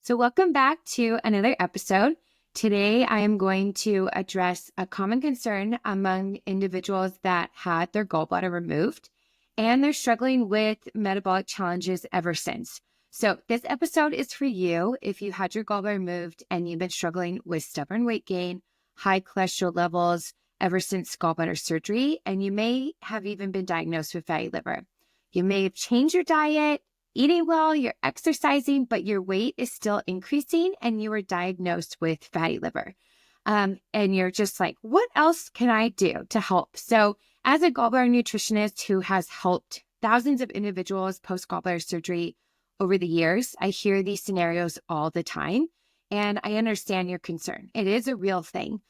So welcome back to another episode. Today, I am going to address a common concern among individuals that had their gallbladder removed, and they're struggling with metabolic challenges ever since. So this episode is for you if you had your gallbladder removed and you've been struggling with stubborn weight gain, high cholesterol levels ever since gallbladder surgery, and you may have even been diagnosed with fatty liver. You may have changed your diet, eating well, you're exercising, but your weight is still increasing and you were diagnosed with fatty liver. And you're just like, what else can I do to help? So as a gallbladder nutritionist who has helped thousands of individuals post-gallbladder surgery over the years, I hear these scenarios all the time, and I understand your concern. It is a real thing.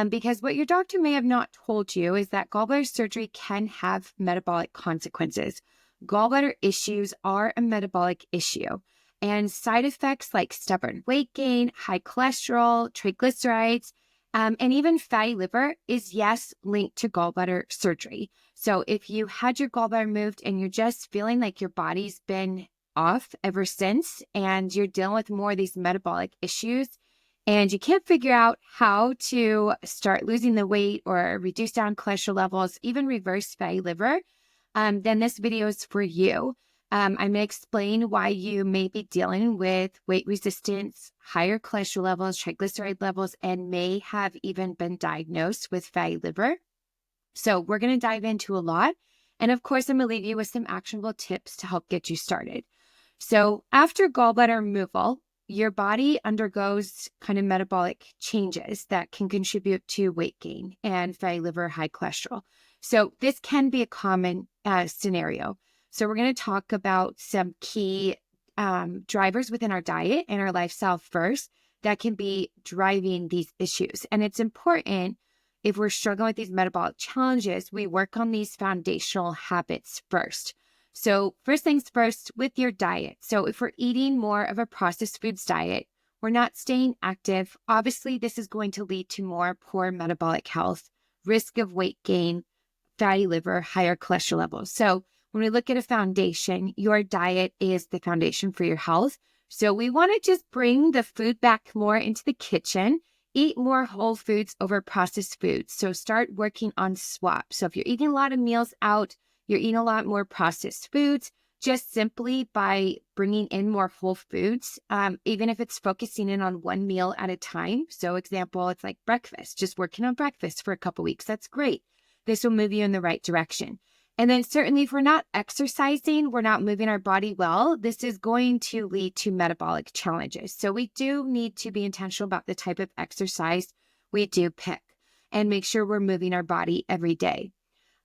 Because what your doctor may have not told you is that gallbladder surgery can have metabolic consequences. Gallbladder issues are a metabolic issue, and side effects like stubborn weight gain, high cholesterol, triglycerides, and even fatty liver is, yes, linked to gallbladder surgery. So if you had your gallbladder removed and you're just feeling like your body's been off ever since, and you're dealing with more of these metabolic issues, and you can't figure out how to start losing the weight or reduce down cholesterol levels, even reverse fatty liver, then this video is for you. I'm going to explain why you may be dealing with weight resistance, higher cholesterol levels, triglyceride levels, and may have even been diagnosed with fatty liver. So we're going to dive into a lot. And of course, I'm going to leave you with some actionable tips to help get you started. So after gallbladder removal, your body undergoes kind of metabolic changes that can contribute to weight gain and fatty liver, high cholesterol. So this can be a common scenario. So we're going to talk about some key drivers within our diet and our lifestyle first that can be driving these issues. And it's important, if we're struggling with these metabolic challenges, we work on these foundational habits first. So first things first with your diet. So if we're eating more of a processed foods diet, we're not staying active, obviously this is going to lead to more poor metabolic health, risk of weight gain, fatty liver, higher cholesterol levels. So when we look at a foundation, your diet is the foundation for your health. So we want to just bring the food back more into the kitchen, eat more whole foods over processed foods. So start working on swap. So if you're eating a lot of meals out, you're eating a lot more processed foods, just simply by bringing in more whole foods, even if it's focusing in on one meal at a time. So example, it's like breakfast, just working on breakfast for a couple weeks. That's great. This will move you in the right direction. And then certainly if we're not exercising, we're not moving our body well, this is going to lead to metabolic challenges. So we do need to be intentional about the type of exercise we do pick and make sure we're moving our body every day.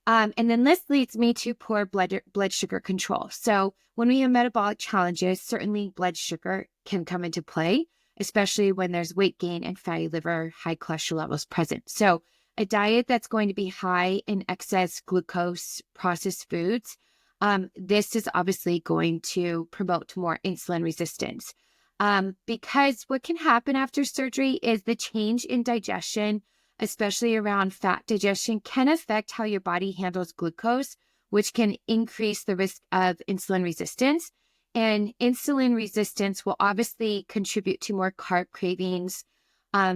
And then this leads me to poor blood sugar control. So when we have metabolic challenges, certainly blood sugar can come into play, especially when there's weight gain and fatty liver, high cholesterol levels present. So a diet that's going to be high in excess glucose processed foods, this is obviously going to promote more insulin resistance. Because what can happen after surgery is the change in digestion, especially around fat digestion, can affect how your body handles glucose, which can increase the risk of insulin resistance. And insulin resistance will obviously contribute to more carb cravings,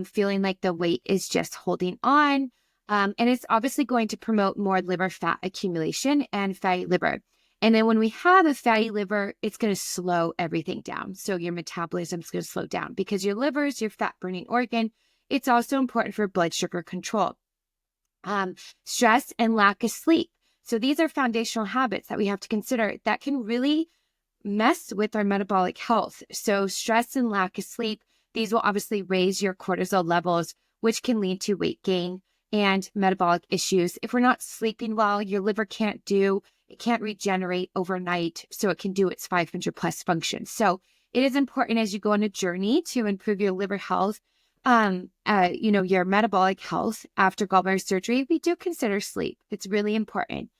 feeling like the weight is just holding on. And it's obviously going to promote more liver fat accumulation and fatty liver. And then when we have a fatty liver, it's going to slow everything down. So your metabolism is going to slow down because your liver is your fat burning organ. It's also important for blood sugar control. Stress and lack of sleep. So these are foundational habits that we have to consider that can really mess with our metabolic health. So stress and lack of sleep, these will obviously raise your cortisol levels, which can lead to weight gain and metabolic issues. If we're not sleeping well, your liver can't regenerate overnight, so it can do its 500 plus functions. So it is important as you go on a journey to improve your liver health, your metabolic health after gallbladder surgery. We do consider sleep. It's really important.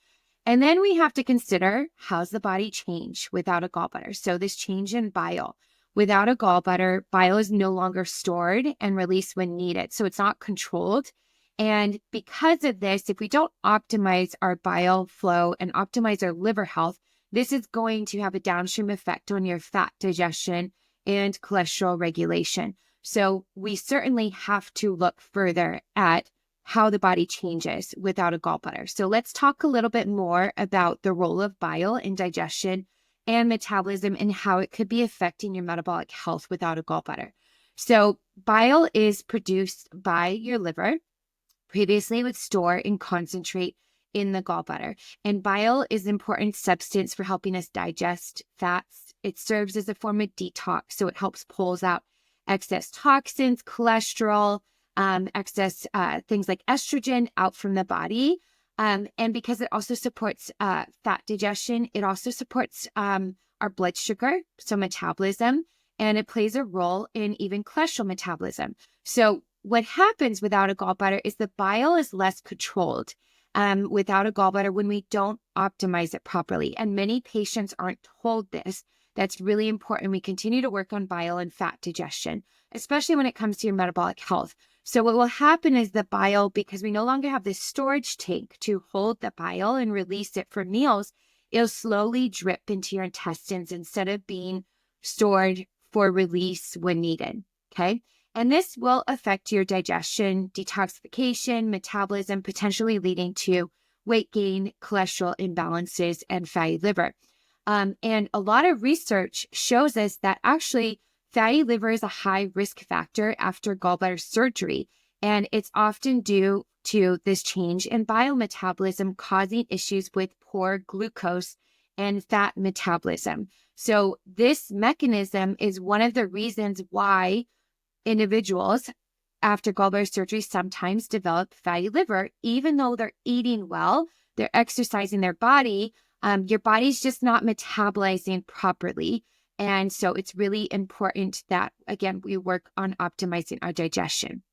And then we have to consider, how's the body change without a gallbladder? So this change in bile. Without a gallbladder, bile is no longer stored and released when needed. So it's not controlled. And because of this, if we don't optimize our bile flow and optimize our liver health, this is going to have a downstream effect on your fat digestion and cholesterol regulation. So we certainly have to look further at how the body changes without a gallbladder. So let's talk a little bit more about the role of bile in digestion and metabolism and how it could be affecting your metabolic health without a gallbladder. So bile is produced by your liver. Previously, it would store and concentrate in the gallbladder. And bile is an important substance for helping us digest fats. It serves as a form of detox, so it helps pulls out excess toxins, cholesterol, excess things like estrogen out from the body. And because it also supports fat digestion, it also supports our blood sugar, so metabolism, and it plays a role in even cholesterol metabolism. So what happens without a gallbladder is the bile is less controlled without a gallbladder when we don't optimize it properly. And many patients aren't told this. That's really important. We continue to work on bile and fat digestion, especially when it comes to your metabolic health. So what will happen is the bile, because we no longer have this storage tank to hold the bile and release it for meals, it'll slowly drip into your intestines instead of being stored for release when needed. Okay. And this will affect your digestion, detoxification, metabolism, potentially leading to weight gain, cholesterol imbalances, and fatty liver. And a lot of research shows us that actually fatty liver is a high risk factor after gallbladder surgery. And it's often due to this change in bile metabolism causing issues with poor glucose and fat metabolism. So this mechanism is one of the reasons why individuals after gallbladder surgery sometimes develop fatty liver, even though they're eating well, they're exercising their body. Your body's just not metabolizing properly. And so it's really important that, again, we work on optimizing our digestion.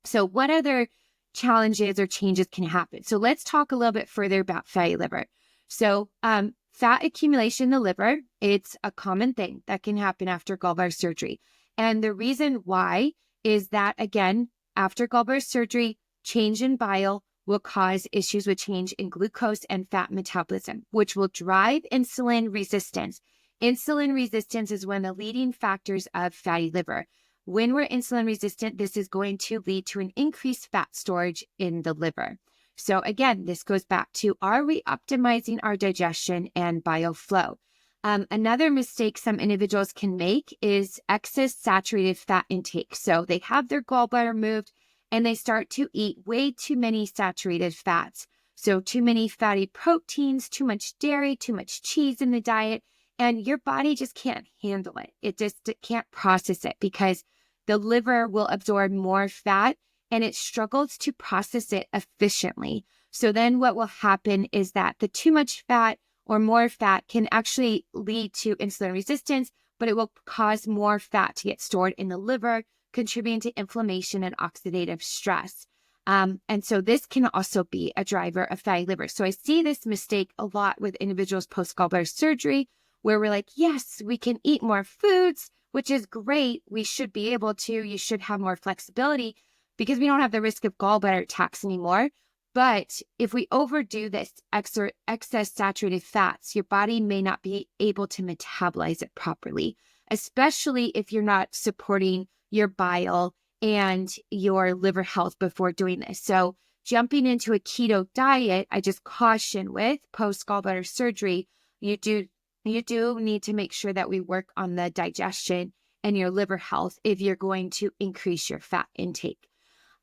So what other challenges or changes can happen? So let's talk a little bit further about fatty liver. So fat accumulation in the liver, it's a common thing that can happen after gallbladder surgery. And the reason why is that, again, after gallbladder surgery, change in bile will cause issues with change in glucose and fat metabolism, which will drive insulin resistance. Insulin resistance is one of the leading factors of fatty liver. When we're insulin resistant, this is going to lead to an increased fat storage in the liver. So again, this goes back to, are we optimizing our digestion and bile flow? Another mistake some individuals can make is excess saturated fat intake. So they have their gallbladder removed and they start to eat way too many saturated fats. So too many fatty proteins, too much dairy, too much cheese in the diet, and your body just can't handle it. It can't process it because the liver will absorb more fat and it struggles to process it efficiently. So then what will happen is that the too much fat or more fat can actually lead to insulin resistance, but it will cause more fat to get stored in the liver, contributing to inflammation and oxidative stress. And so this can also be a driver of fatty liver. So I see this mistake a lot with individuals post-gallbladder surgery, where we're like, yes, we can eat more foods, which is great. We should be able to. You should have more flexibility because we don't have the risk of gallbladder attacks anymore. But if we overdo this excess saturated fats, your body may not be able to metabolize it properly, especially if you're not supporting your bile and your liver health before doing this. So jumping into a keto diet, I just caution with post-gallbladder surgery, you do need to make sure that we work on the digestion and your liver health if you're going to increase your fat intake.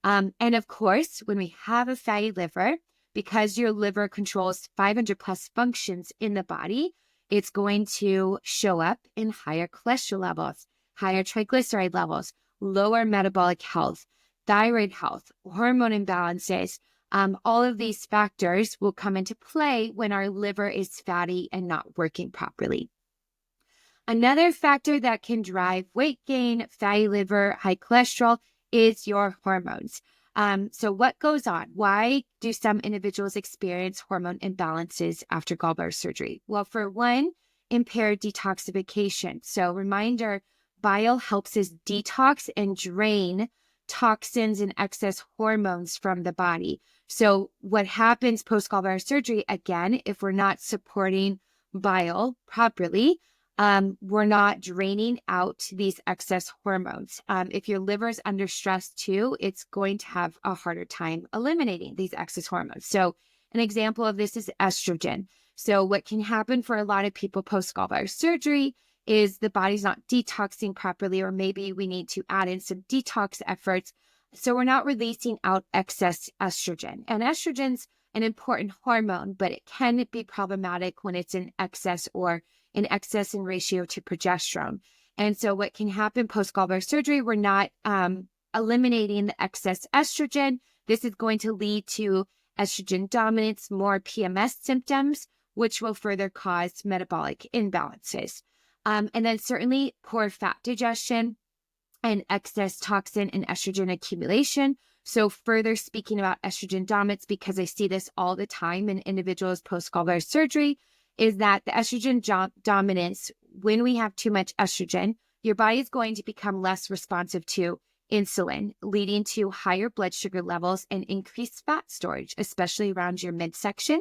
And of course, when we have a fatty liver, because your liver controls 500 plus functions in the body, it's going to show up in higher cholesterol levels, higher triglyceride levels, lower metabolic health, thyroid health, hormone imbalances. All of these factors will come into play when our liver is fatty and not working properly. Another factor that can drive weight gain, fatty liver, high cholesterol is your hormones. So what goes on? Why do some individuals experience hormone imbalances after gallbladder surgery? Well, for one, impaired detoxification. So reminder, bile helps us detox and drain toxins and excess hormones from the body. So what happens post-gallbladder surgery, again, if we're not supporting bile properly, we're not draining out these excess hormones. If your liver is under stress too, it's going to have a harder time eliminating these excess hormones. So an example of this is estrogen. So what can happen for a lot of people post-gallbladder surgery is the body's not detoxing properly, or maybe we need to add in some detox efforts. So we're not releasing out excess estrogen. And estrogen's an important hormone, but it can be problematic when it's in excess or in excess in ratio to progesterone. And so what can happen post-gallbladder surgery, we're not eliminating the excess estrogen. This is going to lead to estrogen dominance, more PMS symptoms, which will further cause metabolic imbalances. And then certainly poor fat digestion and excess toxin and estrogen accumulation. So further speaking about estrogen dominance, because I see this all the time in individuals post-gallbladder surgery, is that the estrogen dominance, when we have too much estrogen, your body is going to become less responsive to insulin, leading to higher blood sugar levels and increased fat storage, especially around your midsection.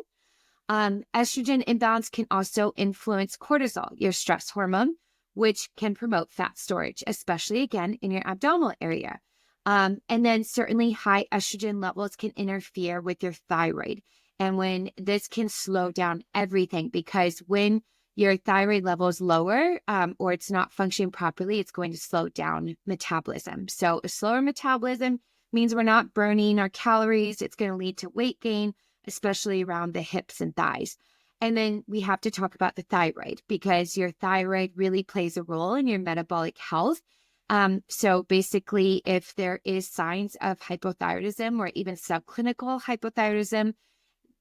Estrogen imbalance can also influence cortisol, your stress hormone, which can promote fat storage, especially again in your abdominal area. And then certainly high estrogen levels can interfere with your thyroid. And when this can slow down everything, because when your thyroid level is lower or it's not functioning properly, it's going to slow down metabolism. So a slower metabolism means we're not burning our calories. It's going to lead to weight gain, especially around the hips and thighs. And then we have to talk about the thyroid, because your thyroid really plays a role in your metabolic health. So basically, if there is signs of hypothyroidism or even subclinical hypothyroidism,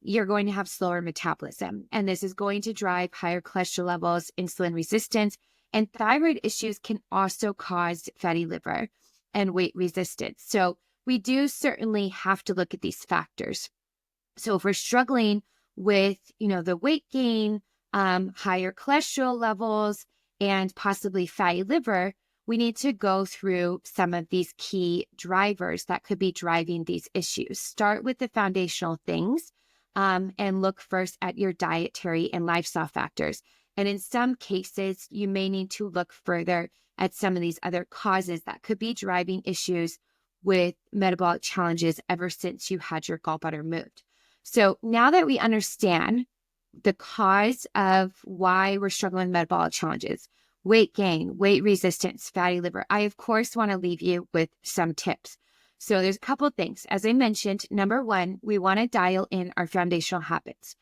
you're going to have slower metabolism. And this is going to drive higher cholesterol levels, insulin resistance, and thyroid issues can also cause fatty liver and weight resistance. So we do certainly have to look at these factors. So if we're struggling with, the weight gain, higher cholesterol levels, and possibly fatty liver, we need to go through some of these key drivers that could be driving these issues. Start with the foundational things and look first at your dietary and lifestyle factors. And in some cases, you may need to look further at some of these other causes that could be driving issues with metabolic challenges ever since you had your gallbladder removed. So now that we understand the cause of why we're struggling with metabolic challenges, weight gain, weight resistance, fatty liver, I of course want to leave you with some tips. So there's a couple of things. As I mentioned, number one, we want to dial in our foundational habits.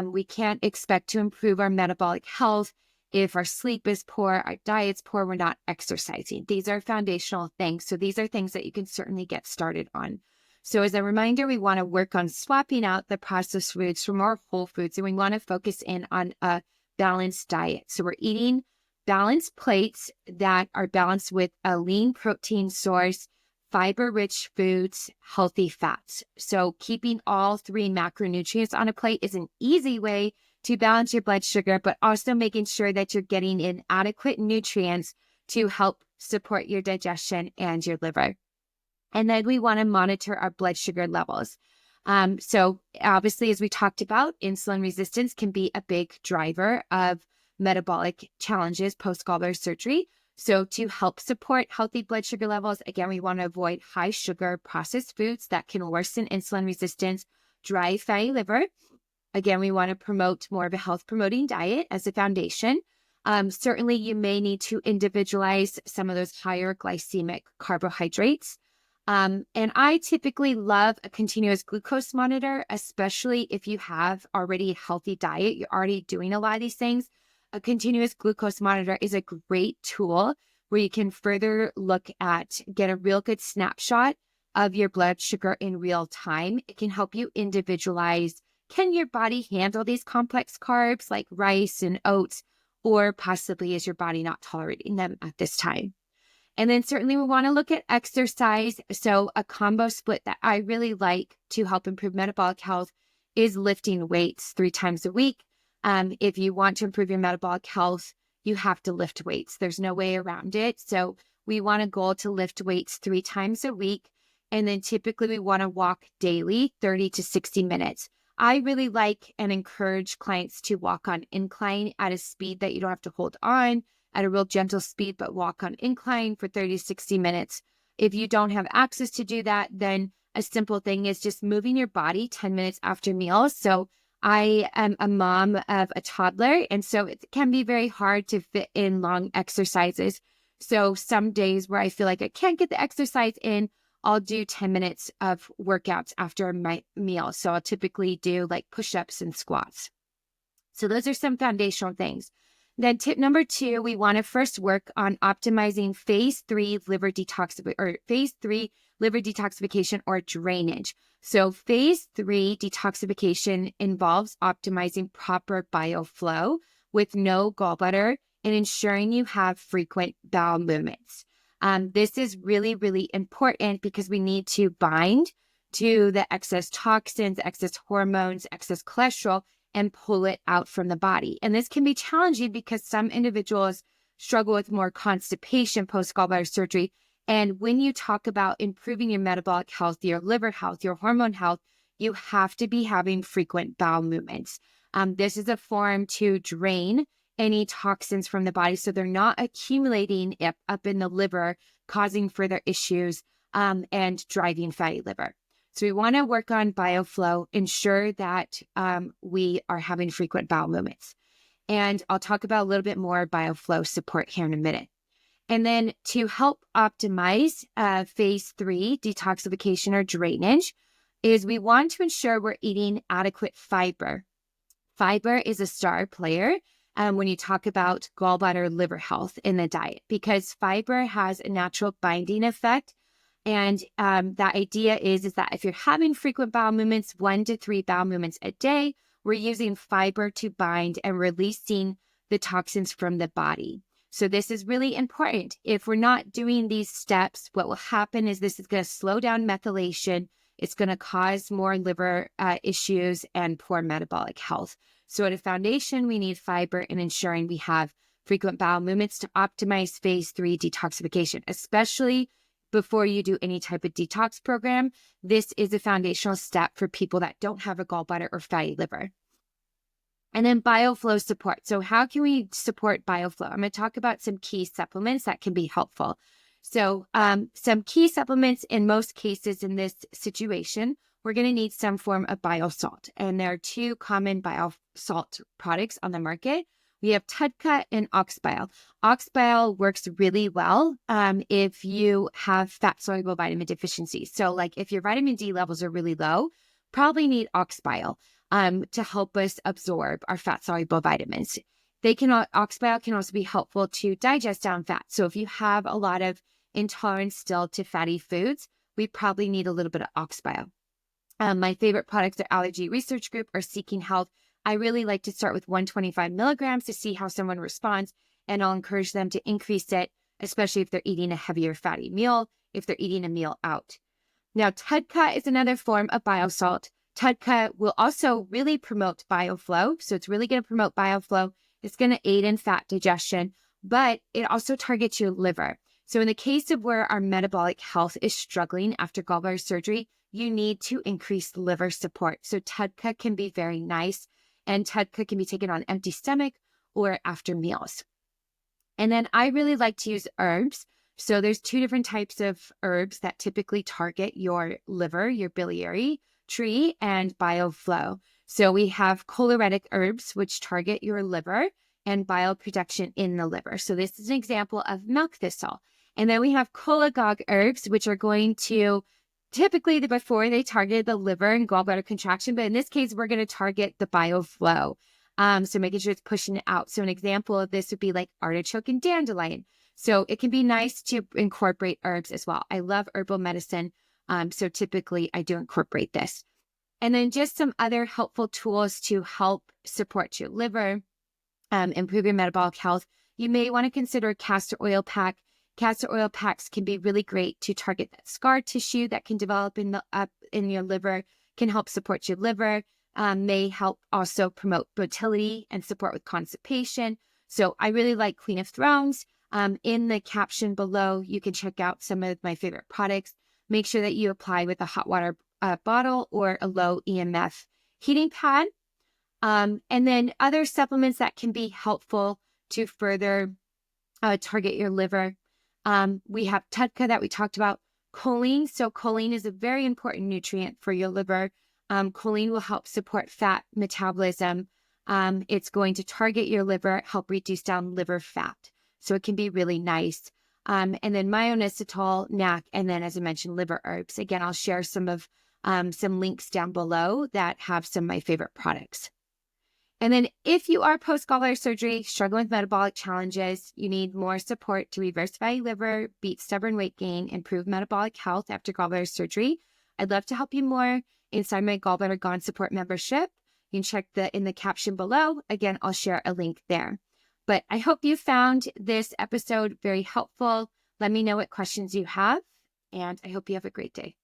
We can't expect to improve our metabolic health if our sleep is poor, our diet's poor, we're not exercising. These are foundational things. So these are things that you can certainly get started on. So as a reminder, we want to work on swapping out the processed foods for more whole foods, and we want to focus in on a balanced diet. So we're eating balanced plates that are balanced with a lean protein source, fiber-rich foods, healthy fats. So keeping all three macronutrients on a plate is an easy way to balance your blood sugar, but also making sure that you're getting in adequate nutrients to help support your digestion and your liver. And then we want to monitor our blood sugar levels. So obviously, as we talked about, insulin resistance can be a big driver of metabolic challenges post-gallbladder surgery. So to help support healthy blood sugar levels, again, we want to avoid high sugar processed foods that can worsen insulin resistance, drive fatty liver. Again, we want to promote more of a health promoting diet as a foundation. Certainly, you may need to individualize some of those higher glycemic carbohydrates. And I typically love a continuous glucose monitor, especially if you have already a healthy diet, you're already doing a lot of these things. A continuous glucose monitor is a great tool where you can further get a real good snapshot of your blood sugar in real time. It can help you individualize, can your body handle these complex carbs like rice and oats, or possibly is your body not tolerating them at this time? And then certainly we want to look at exercise. So a combo split that I really like to help improve metabolic health is lifting weights 3 times a week. If you want to improve your metabolic health, you have to lift weights. There's no way around it. So we want a goal to lift weights 3 times a week. And then typically we want to walk daily, 30 to 60 minutes. I really like and encourage clients to walk on incline at a speed that you don't have to hold on, at a real gentle speed, but walk on incline for 30 to 60 minutes. If you don't have access to do that, then a simple thing is just moving your body 10 minutes after meals. So I am a mom of a toddler, and so it can be very hard to fit in long exercises. So some days where I feel like I can't get the exercise in, I'll do 10 minutes of workouts after my meal. So I'll typically do like push-ups and squats. So those are some foundational things. Then tip number 2, we want to first work on optimizing phase 3 liver detoxification or drainage. So phase 3 detoxification involves optimizing proper bile flow with no gallbladder and ensuring you have frequent bowel movements. This is really, really important because we need to bind to the excess toxins, excess hormones, excess cholesterol, and pull it out from the body. And this can be challenging because some individuals struggle with more constipation post-gallbladder surgery. And when you talk about improving your metabolic health, your liver health, your hormone health, you have to be having frequent bowel movements. This is a form to drain any toxins from the body so they're not accumulating up in the liver, causing further issues and driving fatty liver. So we want to work on bile flow, ensure that we are having frequent bowel movements. And I'll talk about a little bit more bile flow support here in a minute. And then to help optimize phase 3 detoxification or drainage is we want to ensure we're eating adequate fiber. Fiber is a star player when you talk about gallbladder liver health in the diet, because fiber has a natural binding effect. And the idea is that if you're having frequent bowel movements, 1 to 3 bowel movements a day, we're using fiber to bind and releasing the toxins from the body. So this is really important. If we're not doing these steps, what will happen is this is going to slow down methylation. It's going to cause more liver issues and poor metabolic health. So at a foundation, we need fiber and ensuring we have frequent bowel movements to optimize phase 3 detoxification, especially before you do any type of detox program. This is a foundational step for people that don't have a gallbladder or fatty liver. And then bile flow support. So how can we support bile flow? I'm going to talk about some key supplements that can be helpful. So some key supplements in most cases in this situation, we're going to need some form of bile salt. And there are 2 common bile salt products on the market. We have TUDCA and ox bile. Ox bile works really well if you have fat-soluble vitamin deficiency. So like if your vitamin D levels are really low, probably need ox bile to help us absorb our fat-soluble vitamins. Ox bile can also be helpful to digest down fat. So if you have a lot of intolerance still to fatty foods, we probably need a little bit of ox bile. My favorite products are Allergy Research Group or Seeking Health. I really like to start with 125 milligrams to see how someone responds, and I'll encourage them to increase it, especially if they're eating a heavier fatty meal, if they're eating a meal out. Now, TUDCA is another form of bile salt. TUDCA will also really promote bile flow. So it's really going to promote bile flow. It's going to aid in fat digestion, but it also targets your liver. So in the case of where our metabolic health is struggling after gallbladder surgery, you need to increase liver support. So TUDCA can be very nice, and TUDCA can be taken on empty stomach or after meals. And then I really like to use herbs. So there's 2 different types of herbs that typically target your liver, your biliary tree, and bile flow. So we have choleretic herbs, which target your liver and bile production in the liver. So this is an example of milk thistle. And then we have cholagogue herbs, which are going to typically before they target the liver and gallbladder contraction, but in this case, we're going to target the bile flow. So making sure it's pushing it out. So an example of this would be like artichoke and dandelion. So it can be nice to incorporate herbs as well. I love herbal medicine. So typically I do incorporate this. And then just some other helpful tools to help support your liver, improve your metabolic health. You may want to consider a castor oil pack. Castor oil packs can be really great to target that scar tissue that can develop in your liver, can help support your liver, may help also promote motility and support with constipation. So I really like Queen of Thrones. In the caption below, you can check out some of my favorite products. Make sure that you apply with a hot water bottle or a low EMF heating pad. And then other supplements that can be helpful to further target your liver. We have TUDCA that we talked about. Choline. So choline is a very important nutrient for your liver. Choline will help support fat metabolism. It's going to target your liver, help reduce down liver fat. So it can be really nice. And then myo-inositol, NAC, and then as I mentioned, liver herbs. Again, I'll share some links down below that have some of my favorite products. And then if you are post-gallbladder surgery, struggling with metabolic challenges, you need more support to reverse fatty liver, beat stubborn weight gain, improve metabolic health after gallbladder surgery, I'd love to help you more inside my Gallbladder Gone Support membership. You can check in the caption below. Again, I'll share a link there. But I hope you found this episode very helpful. Let me know what questions you have, and I hope you have a great day.